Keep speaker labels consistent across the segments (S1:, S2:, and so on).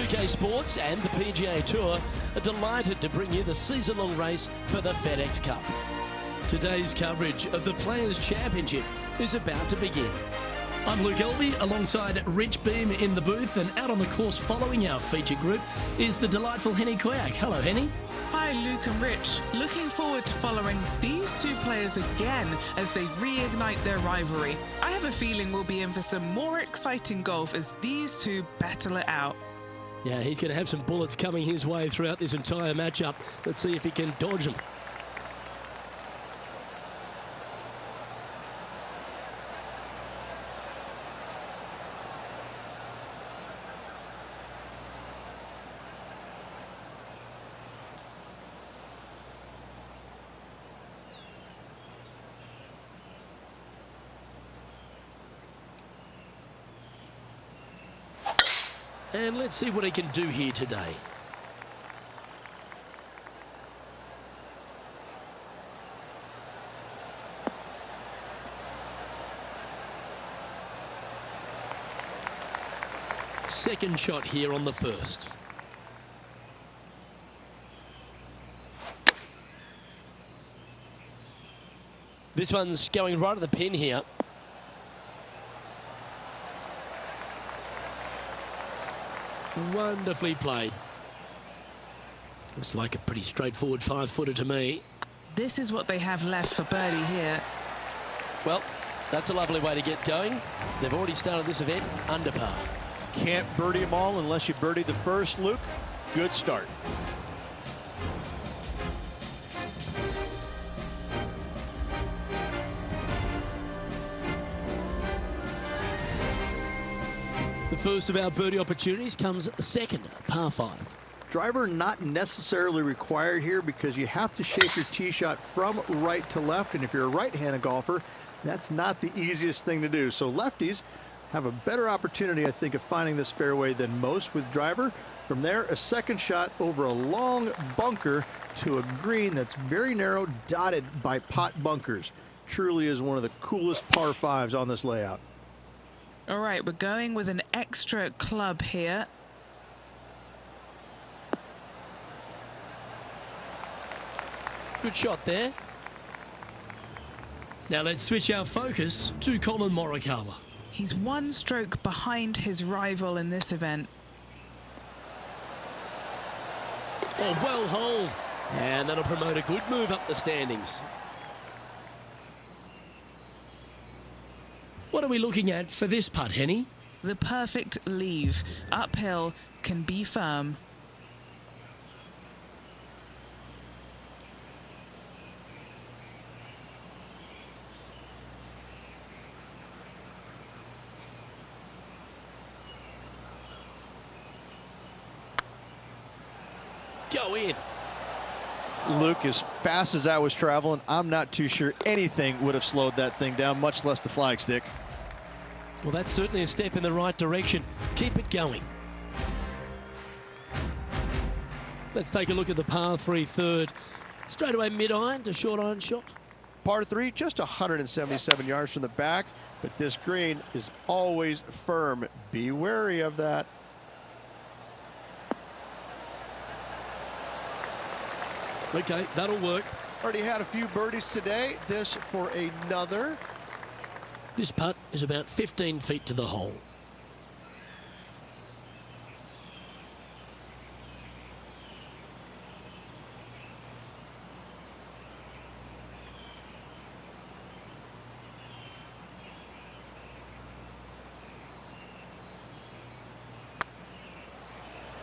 S1: 2K Sports and the PGA Tour are delighted to bring you the season-long race for the FedEx Cup. Today's coverage of the Players' Championship is about to begin. I'm Luke Elvey alongside Rich Beam in the booth, and out on the course following our feature group is the delightful Henny Koyak. Hello, Henny.
S2: Hi, Luke and Rich. Looking forward to following these two players again as they reignite their rivalry. I have a feeling we'll be in for some more exciting golf as these two battle it out.
S1: Yeah, he's going to have some bullets coming his way throughout this entire matchup. Let's see if he can dodge them. And let's see what he can do here today. Second shot here on the first. This one's going right at the pin here. Wonderfully played. Looks like a pretty straightforward 5-footer to me.
S2: This is what they have left for birdie here.
S1: Well, that's a lovely way to get going. They've already started this event under par.
S3: Can't birdie them all unless you birdie the first, Luke. Good start.
S1: The first of our birdie opportunities comes at the second, par 5.
S3: Driver not necessarily required here because you have to shape your tee shot from right to left, and if you're a right-handed golfer, that's not the easiest thing to do. So lefties have a better opportunity, I think, of finding this fairway than most with driver. From there, a second shot over a long bunker to a green that's very narrow, dotted by pot bunkers. Truly is one of the coolest par 5s on this layout.
S2: All right, we're going with an extra club here.
S1: Good shot there. Now let's switch our focus to Colin Morikawa.
S2: He's one stroke behind his rival in this event.
S1: Oh, well holed. And that'll promote a good move up the standings. What are we looking at for this putt, Henny?
S2: The perfect leave. Uphill, can be firm.
S1: Go in.
S3: Luke, as fast as I was traveling, I'm not too sure anything would have slowed that thing down, much less the flagstick.
S1: Well, that's certainly a step in the right direction. Keep it going. Let's take a look at the par 3 third. Straight away mid-iron to short iron shot.
S3: Par 3, just 177 yards from the back, but this green is always firm. Be wary of that.
S1: Okay, that'll work.
S3: Already had a few birdies today. This for another.
S1: This putt is about 15 feet to the hole.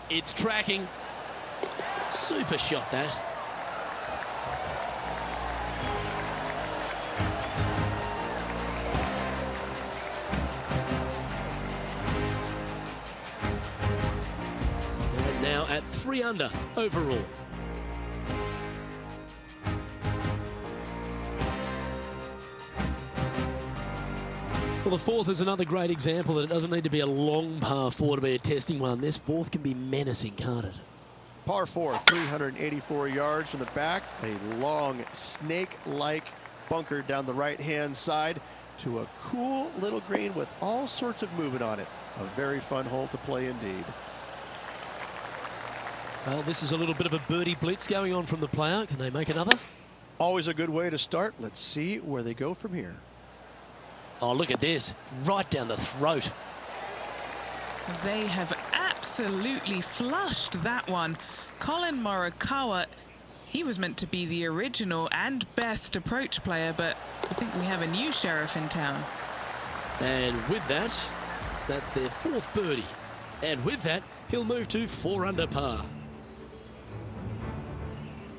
S1: It's tracking. Super shot, that. Now at 3 under overall. Well, the fourth is another great example that it doesn't need to be a long par 4 to be a testing one. This fourth can be menacing, can't it?
S3: Par 4, 384 yards from the back. A long snake-like bunker down the right-hand side to a cool little green with all sorts of movement on it. A very fun hole to play indeed.
S1: Well, this is a little bit of a birdie blitz going on from the player. Can they make another?
S3: Always a good way to start. Let's see where they go from here.
S1: Oh, look at this. Right down the throat.
S2: They have absolutely flushed that one. Colin Morikawa, he was meant to be the original and best approach player, but I think we have a new sheriff in town.
S1: And with that, that's their 4th birdie. And with that, he'll move to 4 under par.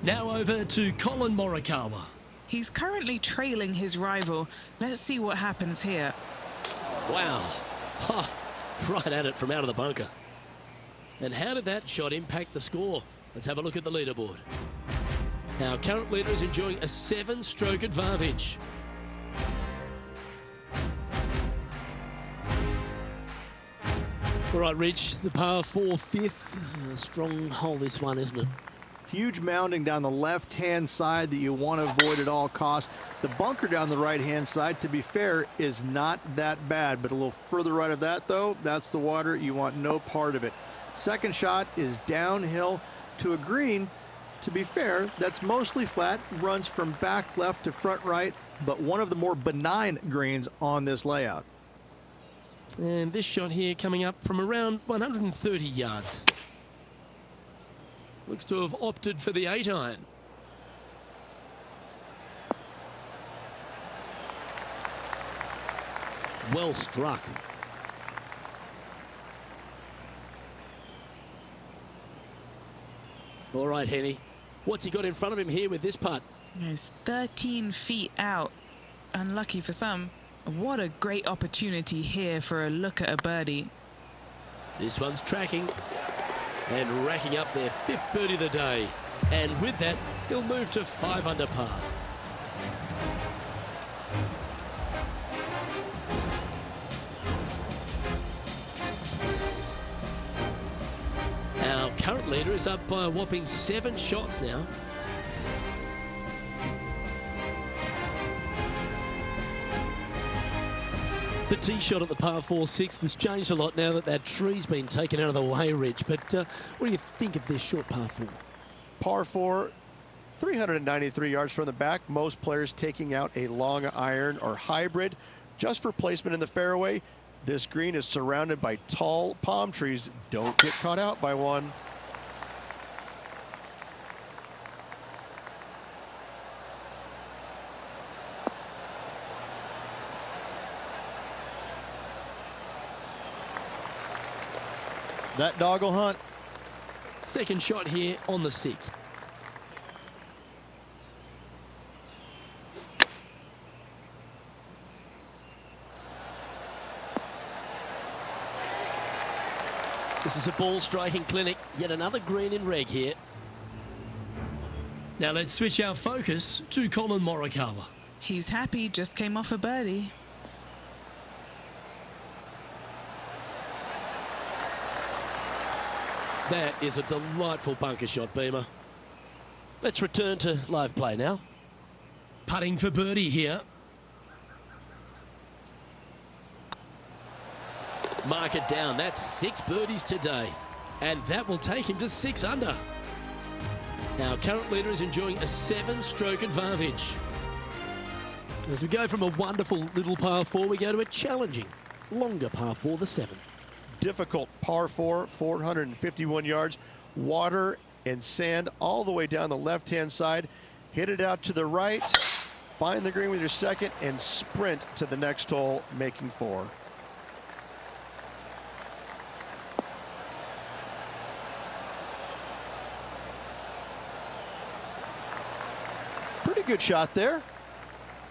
S1: Now over to Colin Morikawa.
S2: He's currently trailing his rival. Let's see what happens here.
S1: Wow. Ha, right at it from out of the bunker. And how did that shot impact the score? Let's have a look at the leaderboard. Our current leader is enjoying a 7-stroke advantage. All right, Rich, the par 4 5th. A strong hole, this one, isn't it?
S3: Huge mounding down the left-hand side that you want to avoid at all costs. The bunker down the right-hand side, to be fair, is not that bad, but a little further right of that, though, that's the water. You want no part of it. Second shot is downhill to a green. To be fair, that's mostly flat, runs from back left to front right, but one of the more benign greens on this layout.
S1: And this shot here coming up from around 130 yards. Looks to have opted for the 8-iron. Well struck. All right, Henny. What's he got in front of him here with this putt?
S2: He's 13 feet out. Unlucky for some. What a great opportunity here for a look at a birdie.
S1: This one's tracking and racking up their 5th birdie of the day. And with that, he'll move to 5 under par. Our current leader is up by a whopping 7 shots now. The tee shot at the par 4 6th has changed a lot now that that tree's been taken out of the way, Rich. But what do you think of this short par 4?
S4: Par 4, 393 yards from the back. Most players taking out a long iron or hybrid just for placement in the fairway. This green is surrounded by tall palm trees. Don't get caught out by one. That dog will hunt.
S1: Second shot here on the 6th. This is a ball striking clinic. Yet another green in reg here. Now let's switch our focus to Colin Morikawa.
S2: He's happy, just came off a birdie.
S1: That is a delightful bunker shot, Beamer. Let's return to live play now. Putting for birdie here. Mark it down. That's 6 birdies today. And that will take him to 6 under. Our current leader is enjoying a 7-stroke advantage. As we go from a wonderful little par 4, we go to a challenging, longer par 4, the 7th.
S4: Difficult par 4, 451 yards. Water and sand all the way down the left-hand side. Hit it out to the right. Find the green with your second and sprint to the next hole, making 4. Pretty good shot there.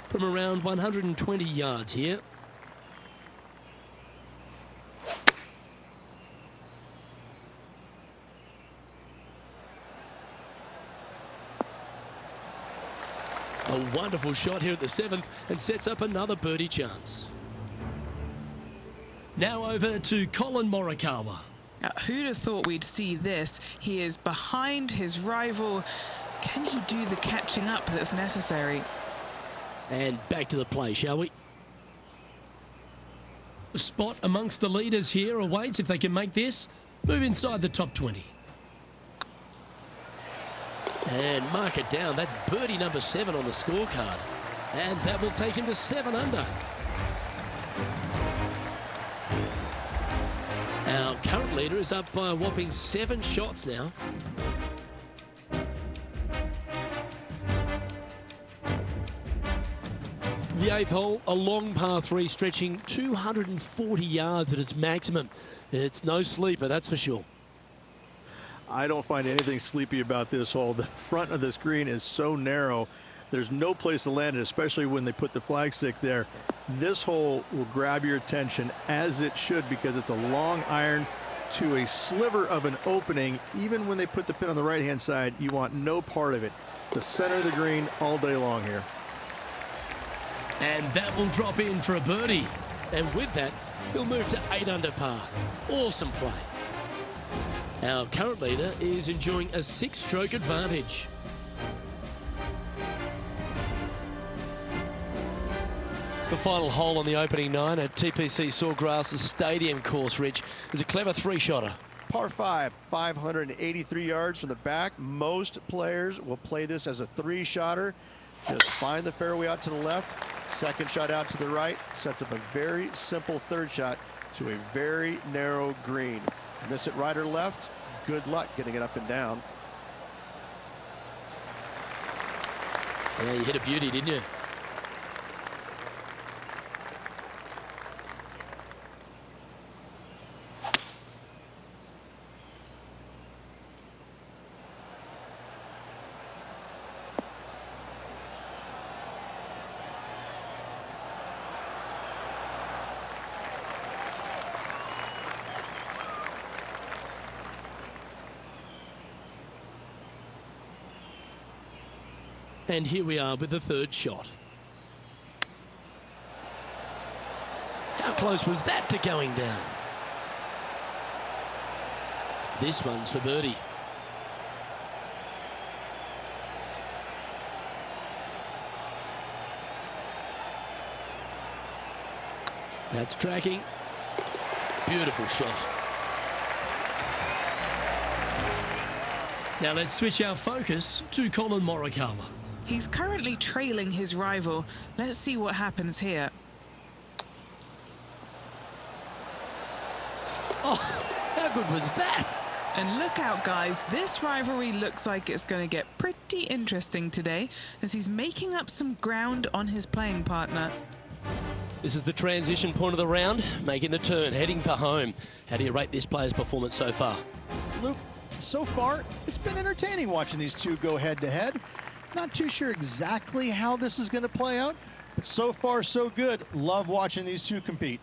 S1: From around 120 yards here. A wonderful shot here at the 7th and sets up another birdie chance. Now over to Colin Morikawa.
S2: Who'd have thought we'd see this? He is behind his rival. Can he do the catching up that's necessary?
S1: And back to the play, shall we? A spot amongst the leaders here awaits if they can make this. Move inside the top 20. And mark it down. That's birdie number 7 on the scorecard. And that will take him to 7 under. Our current leader is up by a whopping 7 shots now. The 8th hole, a long par 3 stretching 240 yards at its maximum. It's no sleeper, that's for sure.
S3: I don't find anything sleepy about this hole. The front of this green is so narrow. There's no place to land it, especially when they put the flagstick there. This hole will grab your attention, as it should, because it's a long iron to a sliver of an opening. Even when they put the pin on the right-hand side, you want no part of it. The center of the green all day long here.
S1: And that will drop in for a birdie. And with that, he'll move to 8 under par. Awesome play. Our current leader is enjoying a 6-stroke advantage. The final hole on the opening 9 at TPC Sawgrass Stadium course, Rich, is a clever 3-shotter.
S4: Par 5, 583 yards from the back. Most players will play this as a 3-shotter. Just find the fairway out to the left. Second shot out to the right. Sets up a very simple 3rd shot to a very narrow green. Miss it right or left, good luck getting it up and down.
S1: Yeah, you hit a beauty, didn't you? And here we are with the 3rd shot. How close was that to going down? This one's for birdie. That's tracking. Beautiful shot. Now let's switch our focus to Colin Morikawa.
S2: He's currently trailing his rival. Let's see what happens here.
S1: Oh, how good was that?
S2: And look out, guys. This rivalry looks like it's going to get pretty interesting today, as he's making up some ground on his playing partner.
S1: This is the transition point of the round, making the turn, heading for home. How do you rate this player's performance so far?
S3: Luke, so far, it's been entertaining watching these two go head-to-head. Not too sure exactly how this is going to play out, but so far, so good. Love watching these two compete.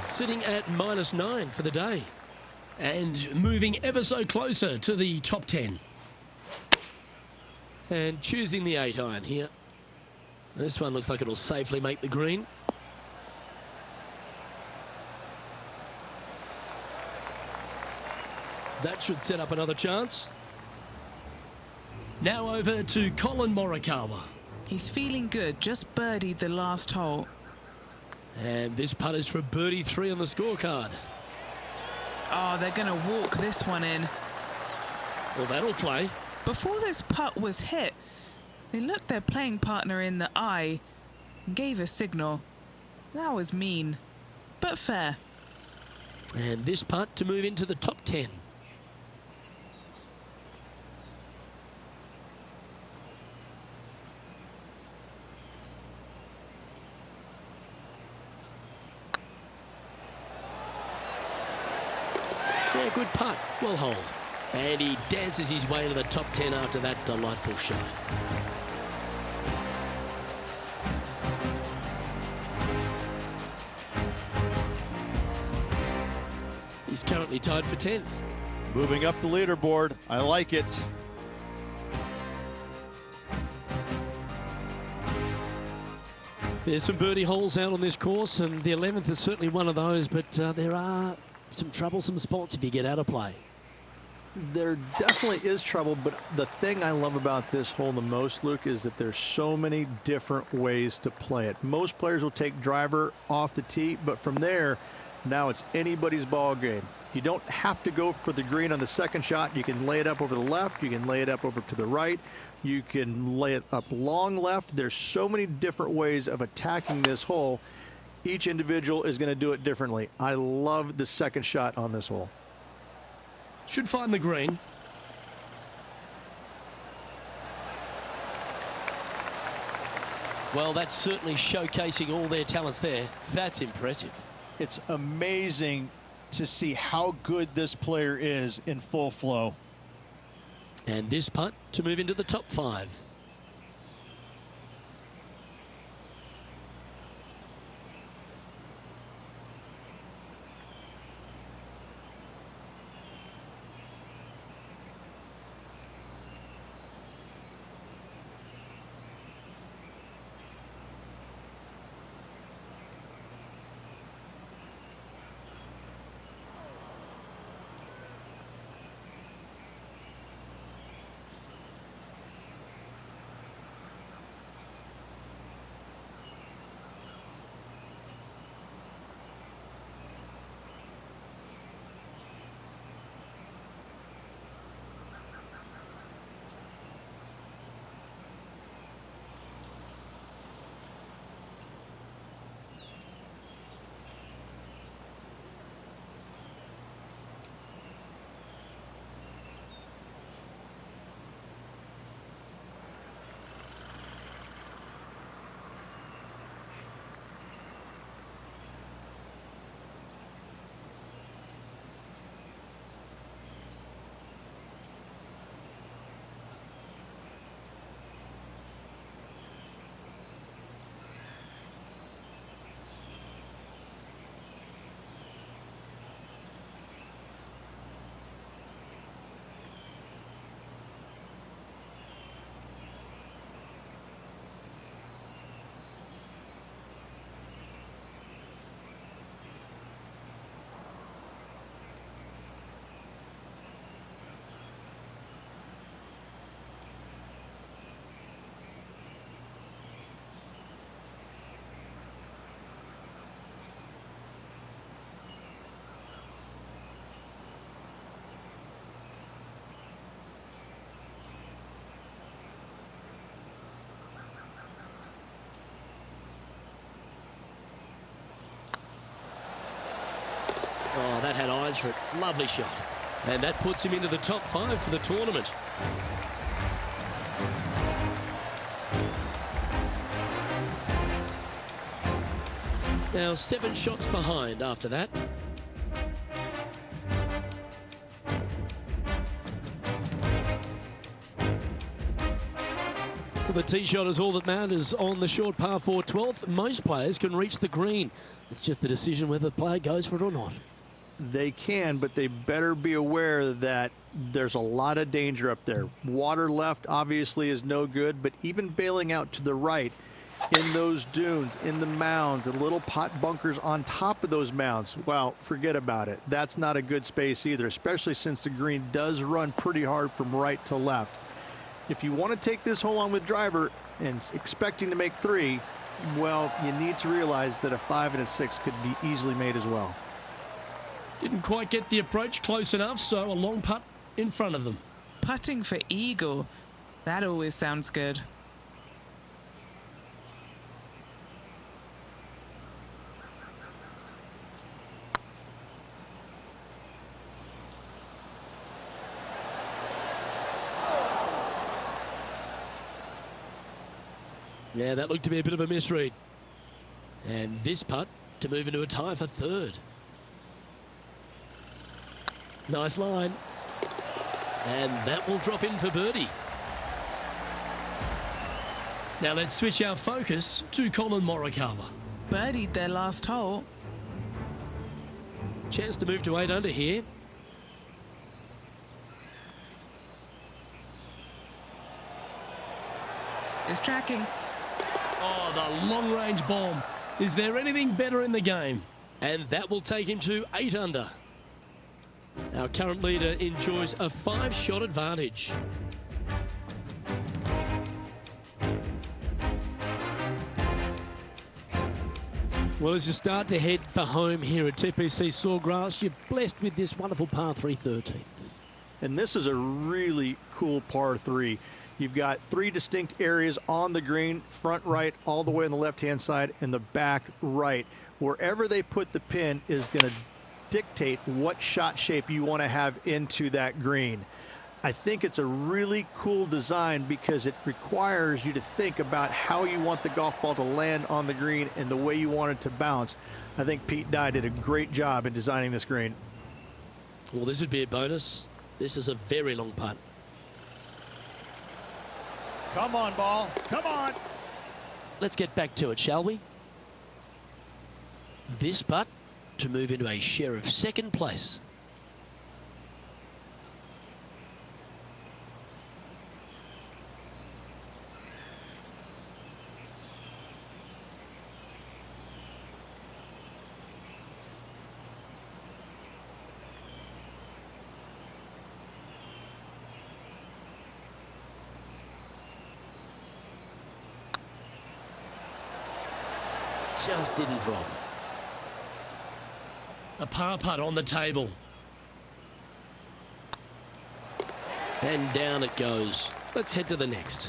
S1: Sitting at -9 for the day and moving ever so closer to the top 10. And choosing the 8-iron here. This one looks like it'll safely make the green. That should set up another chance. Now over to Colin Morikawa.
S2: He's feeling good, just birdied the last hole.
S1: And this putt is for birdie 3 on the scorecard.
S2: Oh, they're going to walk this one in.
S1: Well, that'll play.
S2: Before this putt was hit, they looked their playing partner in the eye and gave a signal. That was mean, but fair.
S1: And this putt to move into the top 10. Yeah, good putt. Well hold. And he dances his way to the top 10 after that delightful shot. He's currently tied for 10th.
S3: Moving up the leaderboard. I like it.
S1: There's some birdie holes out on this course, and the 11th is certainly one of those, but there are some troublesome spots if you get out of play.
S3: There definitely is trouble, but the thing I love about this hole the most, Luke, is that there's so many different ways to play it. Most players will take driver off the tee, but from there, now it's anybody's ball game. You don't have to go for the green on the second shot. You can lay it up over the left. You can lay it up over to the right. You can lay it up long left. There's so many different ways of attacking this hole. Each individual is going to do it differently. I love the second shot on this hole.
S1: Should find the green. Well, that's certainly showcasing all their talents there. That's impressive.
S4: It's amazing to see how good this player is in full flow.
S1: And this putt to move into the top 5. Oh, that had eyes for it. Lovely shot. And that puts him into the top 5 for the tournament. Now 7 shots behind after that. Well, the tee shot is all that matters on the short par 4 12th. Most players can reach the green. It's just the decision whether the player goes for it or not.
S3: They can, but they better be aware that there's a lot of danger up there. Water left obviously is no good, but even bailing out to the right in those dunes, in the mounds, and little pot bunkers on top of those mounds, well, forget about it. That's not a good space either, especially since the green does run pretty hard from right to left. If you want to take this hole on with driver and expecting to make 3, well, you need to realize that a 5 and a 6 could be easily made as well.
S1: Didn't quite get the approach close enough, so a long putt in front of them.
S2: Putting for eagle. That always sounds good.
S1: Yeah, that looked to be a bit of a misread. And this putt to move into a tie for 3rd. Nice line. And that will drop in for birdie. Now let's switch our focus to Colin Morikawa.
S2: Birdied their last hole.
S1: Chance to move to 8 under here.
S2: Is tracking.
S1: Oh, the long-range bomb. Is there anything better in the game? And that will take him to 8 under. Our current leader enjoys a 5-shot advantage. Well, as you start to head for home here at TPC Sawgrass, you're blessed with this wonderful par 3 13th.
S3: And this is a really cool par 3. You've got 3 distinct areas on the green, front right, all the way on the left-hand side, and the back right. Wherever they put the pin is going to dictate what shot shape you want to have into that green. I think it's a really cool design because it requires you to think about how you want the golf ball to land on the green and the way you want it to bounce. I think Pete Dye did a great job in designing this green.
S1: Well, this would be a bonus. This is a very long putt.
S4: Come on, ball. Come on.
S1: Let's get back to it, shall we? This putt to move into a share of second place. Just didn't drop. A par putt on the table. And down it goes. Let's head to the next.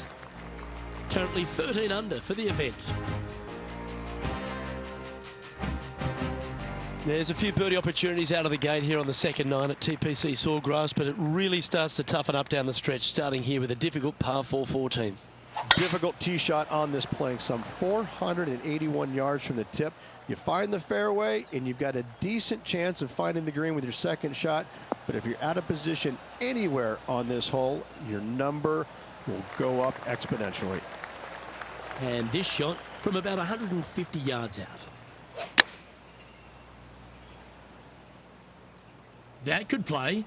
S1: Currently 13 under for the event. There's a few birdie opportunities out of the gate here on the second 9 at TPC Sawgrass, but it really starts to toughen up down the stretch, starting here with a difficult par 4 14th.
S4: Difficult tee shot on this playing some 481 yards from the tip. You find the fairway and you've got a decent chance of finding the green with your second shot, but if you're out of position anywhere on this hole, your number will go up exponentially.
S1: And this shot from about 150 yards out. That could play.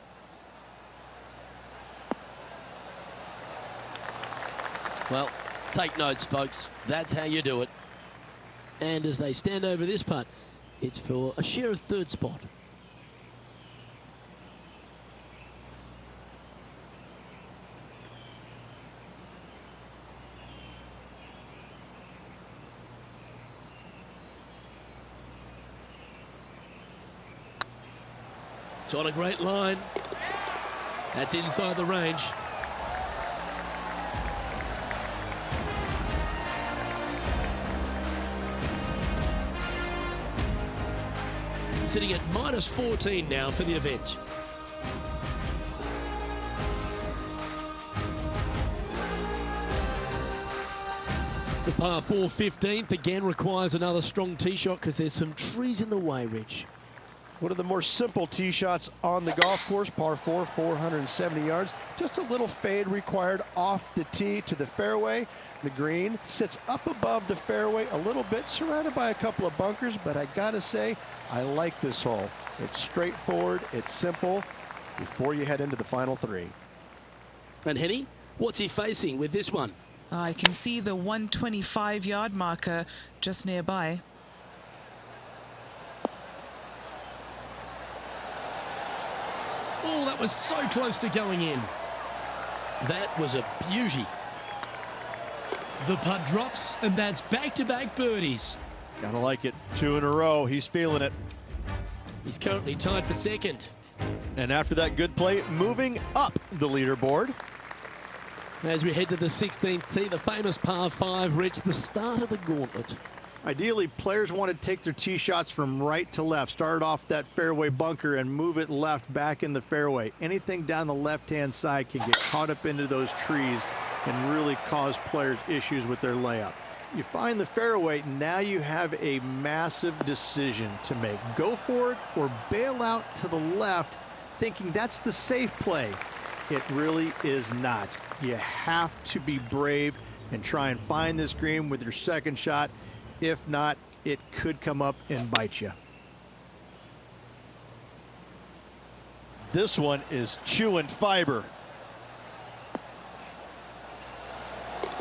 S1: Well, take notes, folks. That's how you do it. And as they stand over this putt, it's for a share of third spot. It's on a great line. That's inside the range. Sitting at -14 now for the event. The par 4 15th again requires another strong tee shot because there's some trees in the way, Rich.
S4: One of the more simple tee shots on the golf course, par 4, 470 yards. Just a little fade required off the tee to the fairway. The green sits up above the fairway a little bit, surrounded by a couple of bunkers, but I gotta say, I like this hole. It's straightforward, it's simple, before you head into the final 3.
S1: And Henny, what's he facing with this one?
S2: I can see the 125-yard marker just nearby.
S1: Oh, that was so close to going in. That was a beauty. The putt drops, and that's back-to-back birdies.
S4: Gotta like it. 2 in a row. He's feeling it.
S1: He's currently tied for second.
S4: And after that good play, moving up the leaderboard.
S1: As we head to the 16th tee, the famous par 5 reached the start of the gauntlet.
S3: Ideally, players want to take their tee shots from right to left. Start off that fairway bunker and move it left back in the fairway. Anything down the left-hand side can get caught up into those trees and really cause players issues with their layup. You find the fairway, now you have a massive decision to make. Go for it or bail out to the left, thinking that's the safe play. It really is not. You have to be brave and try and find this green with your second shot. If not, it could come up and bite you.
S4: This one is chewing fiber.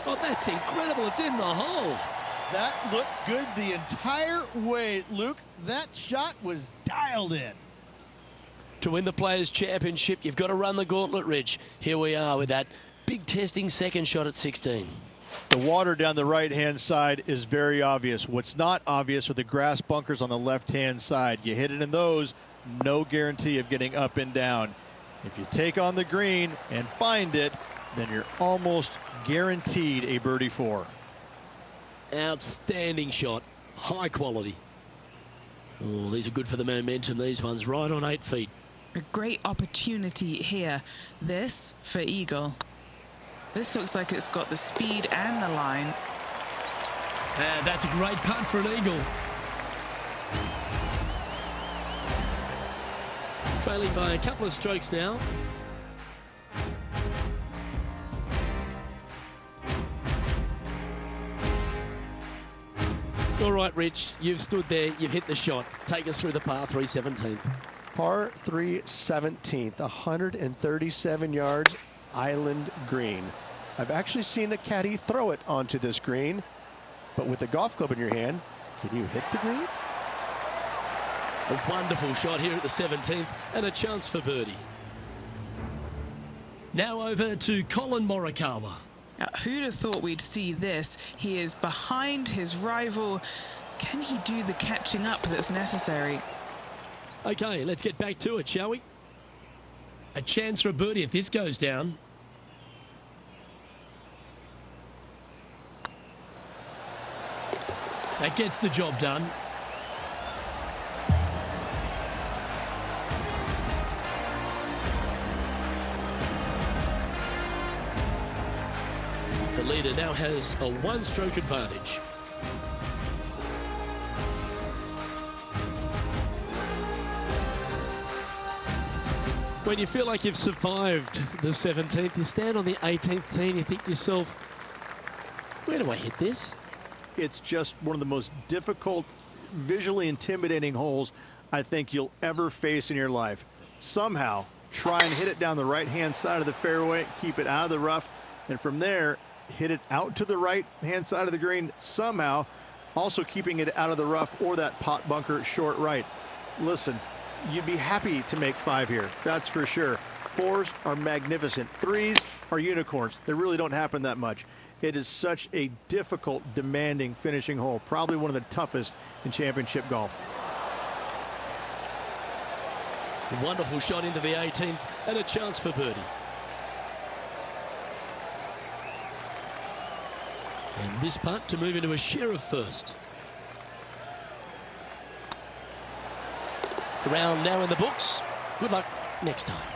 S1: Oh, that's incredible. It's in the hole.
S5: That looked good the entire way, Luke. That shot was dialed in.
S1: To win the Players' Championship, you've got to run the gauntlet, Rich. Here we are with that big testing second shot at 16.
S4: The water down the right-hand side is very obvious. What's not obvious are the grass bunkers on the left-hand side. You hit it in those, no guarantee of getting up and down. If you take on the green and find it, then you're almost guaranteed a birdie 4.
S1: Outstanding shot. High quality. Oh, these are good for the momentum, these ones. Right on 8 feet.
S2: A great opportunity here. This for eagle. This looks like it's got the speed and the line.
S1: And that's a great putt for an eagle. Trailing by a couple of strokes now. All right, Rich, you've stood there, you've hit the shot. Take us through the par 3 17th.
S4: Par 3 17th, 137 yards, island green. I've actually seen a caddy throw it onto this green, but with a golf club in your hand, can you hit the green?
S1: A wonderful shot here at the 17th and a chance for birdie. Now over to Colin Morikawa.
S2: Who'd have thought we'd see this? He is behind his rival. Can he do the catching up that's necessary?
S1: Okay, let's get back to it, shall we? A chance for a birdie if this goes down. That gets the job done. The leader now has a one-stroke advantage. When you feel like you've survived the 17th, you stand on the 18th tee and you think to yourself, where do I hit this?
S3: It's just one of the most difficult, visually intimidating holes I think you'll ever face in your life. Somehow, try and hit it down the right-hand side of the fairway, keep it out of the rough, and from there, hit it out to the right-hand side of the green somehow, also keeping it out of the rough or that pot bunker short right. Listen, you'd be happy to make 5 here, that's for sure. 4s are magnificent. 3s are unicorns. They really don't happen that much. It is such a difficult, demanding finishing hole, probably one of the toughest in championship golf.
S1: A wonderful shot into the 18th and a chance for birdie. And this putt to move into a share of first. The round now in the books. Good luck next time.